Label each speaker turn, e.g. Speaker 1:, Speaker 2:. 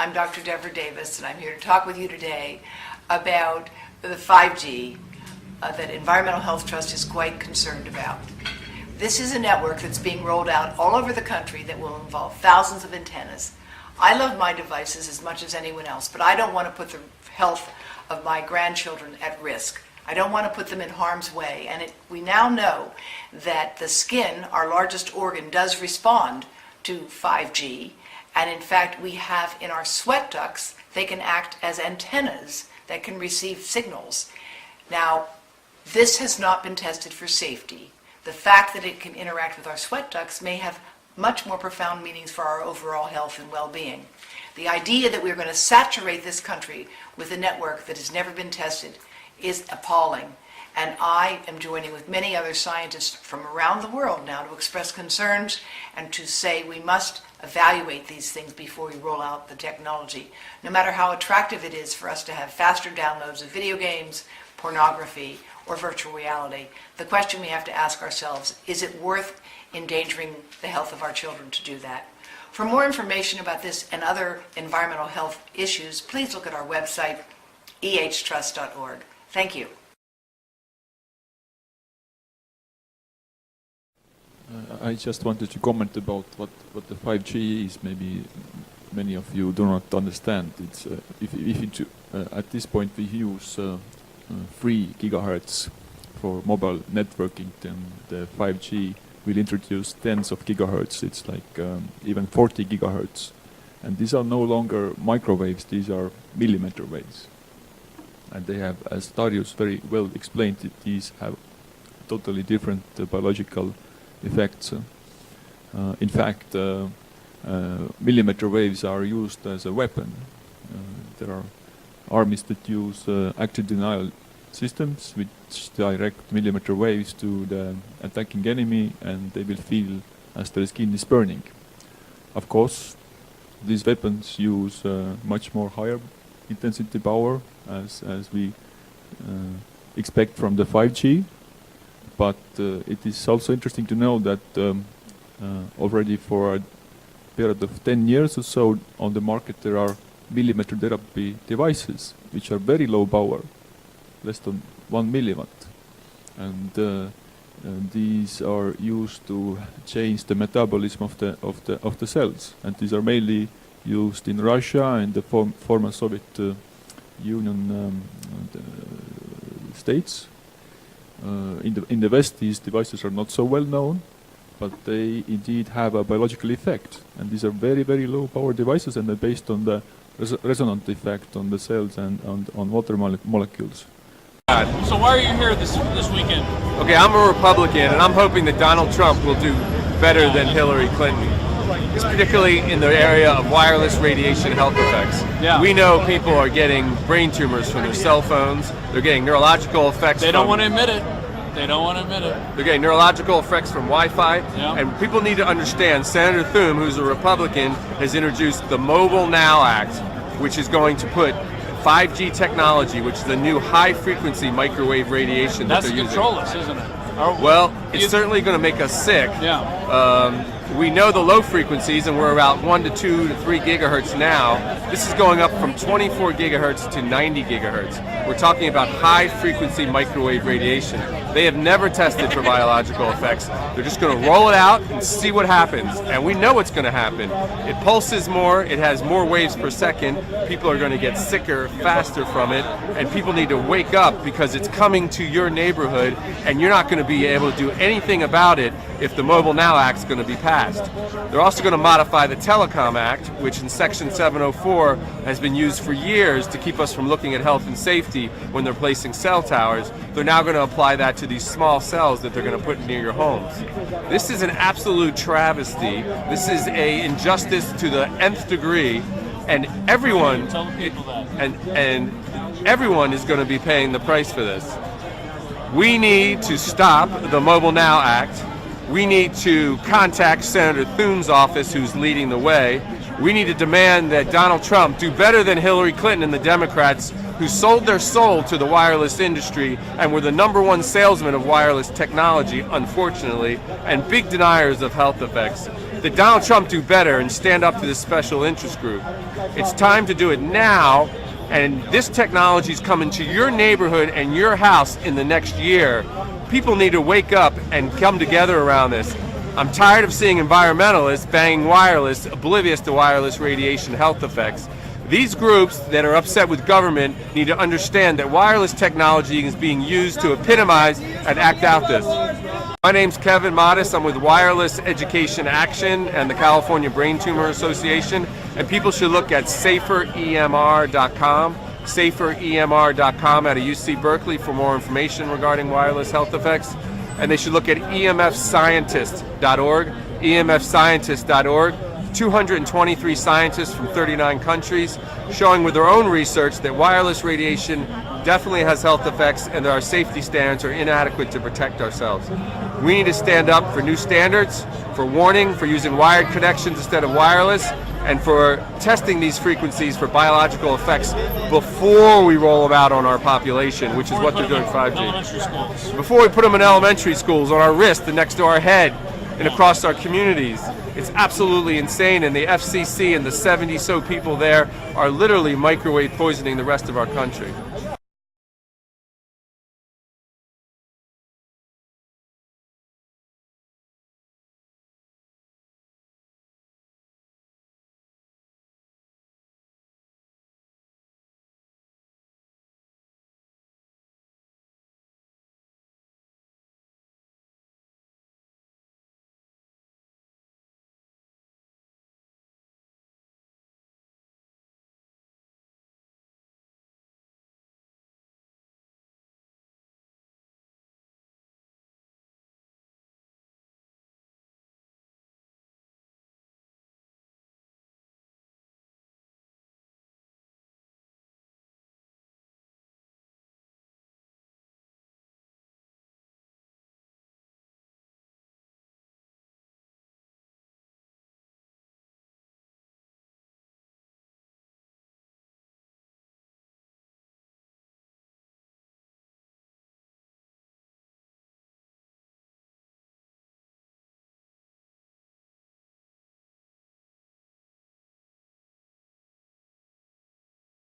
Speaker 1: I'm Dr. Devra Davis, and I'm here to talk with you today about the 5G that Environmental Health Trust is quite concerned about. This is a network that's being rolled out all over the country that will involve thousands of antennas. I love my devices as much as anyone else, but I don't want to put the health of my grandchildren at risk. I don't want to put them in harm's way. And we now know that the skin, our largest organ, does respond to 5G. And in fact, we have in our sweat ducts, they can act as antennas that can receive signals. Now, this has not been tested for safety. The fact that it can interact with our sweat ducts may have much more profound meanings for our overall health and well-being. The idea that we're going to saturate this country with a network that has never been tested is appalling. And I am joining with many other scientists from around the world now to express concerns and to say we must evaluate these things before we roll out the technology, no matter how attractive it is for us to have faster downloads of video games, pornography, or virtual reality. The question we have to ask ourselves, is it worth endangering the health of our children to do that? For more information about this and other environmental health issues, please look at our website, ehtrust.org. Thank you.
Speaker 2: I just wanted to comment about what the 5G is. Maybe many of you do not understand. It's at this point we use 3 gigahertz for mobile networking, then the 5G will introduce tens of gigahertz. It's like even 40 gigahertz. And these are no longer microwaves, these are millimeter waves. And they have, as Darius very well explained, these have totally different biological effects. In fact, millimeter waves are used as a weapon. There are armies that use active denial systems which direct millimeter waves to the attacking enemy, and they will feel as their skin is burning. Of course, these weapons use much more higher intensity power as we expect from the 5G. But it is also interesting to know that already for a period of 10 years or so on the market there are millimeter therapy devices which are very low power, less than 1 milliwatt. And these are used to change the metabolism of the cells. And these are mainly used in Russia and the former Soviet Union states. In the West, these devices are not so well known, but they indeed have a biological effect. And these are very, very low power devices, and they're based on the resonant effect on the cells and on water molecules.
Speaker 3: So why are you here this weekend?
Speaker 4: Okay, I'm a Republican, and I'm hoping that Donald Trump will do better than Hillary Clinton. It's particularly in the area of wireless radiation health effects.
Speaker 3: Yeah.
Speaker 4: We know people are getting brain tumors from their cell phones. They're getting neurological effects.
Speaker 3: They don't want to admit it. They don't want to admit it.
Speaker 4: They're getting neurological effects from Wi-Fi.
Speaker 3: Yeah.
Speaker 4: And people need to understand, Senator Thune, who's a Republican, has introduced the Mobile Now Act, which is going to put 5G technology, which is the new high-frequency microwave radiation that they're using.
Speaker 3: That's control us, isn't it?
Speaker 4: Well, it's certainly going to make us sick.
Speaker 3: Yeah.
Speaker 4: We know the low frequencies, and we're about 1 to 2 to 3 gigahertz now. This is going up from 24 gigahertz to 90 gigahertz. We're talking about high-frequency microwave radiation. They have never tested for biological effects. They're just going to roll it out and see what happens. And we know what's going to happen. It pulses more. It has more waves per second. People are going to get sicker faster from it. And people need to wake up because it's coming to your neighborhood, and you're not going to be able to do anything about it if the Mobile Now Act is going to be passed. They're also going to modify the Telecom Act, which in Section 704 has been used for years to keep us from looking at health and safety when they're placing cell towers. They're now going to apply that to these small cells that they're going to put near your homes. This is an absolute travesty. This is an injustice to the nth degree, and everyone everyone is going to be paying the price for this. We need to stop the Mobile Now Act. We need to contact Senator Thune's office, who's leading the way. We need to demand that Donald Trump do better than Hillary Clinton and the Democrats, who sold their soul to the wireless industry and were the #1 salesman of wireless technology, unfortunately, and big deniers of health effects. that Donald Trump do better and stand up to this special interest group. It's time to do it now, and this technology is coming to your neighborhood and your house in the next year. People need to wake up and come together around this. I'm tired of seeing environmentalists banging wireless, oblivious to wireless radiation health effects. These groups that are upset with government need to understand that wireless technology is being used to epitomize and act out this. My name's Kevin Modis. I'm with Wireless Education Action and the California Brain Tumor Association. And people should look at saferemr.com, saferemr.com out of UC Berkeley for more information regarding wireless health effects. And they should look at emfscientist.org, emfscientist.org. 223 scientists from 39 countries showing with their own research that wireless radiation definitely has health effects and that our safety standards are inadequate to protect ourselves. We need to stand up for new standards, for warning, for using wired connections instead of wireless, and for testing these frequencies for biological effects before we roll them out on our population, which is what they're doing 5G.
Speaker 3: Elementary schools.
Speaker 4: Before we put them in elementary schools, on our wrist and next to our head, and across our communities. It's absolutely insane, and the FCC and the 70 so people there are literally microwave poisoning the rest of our country.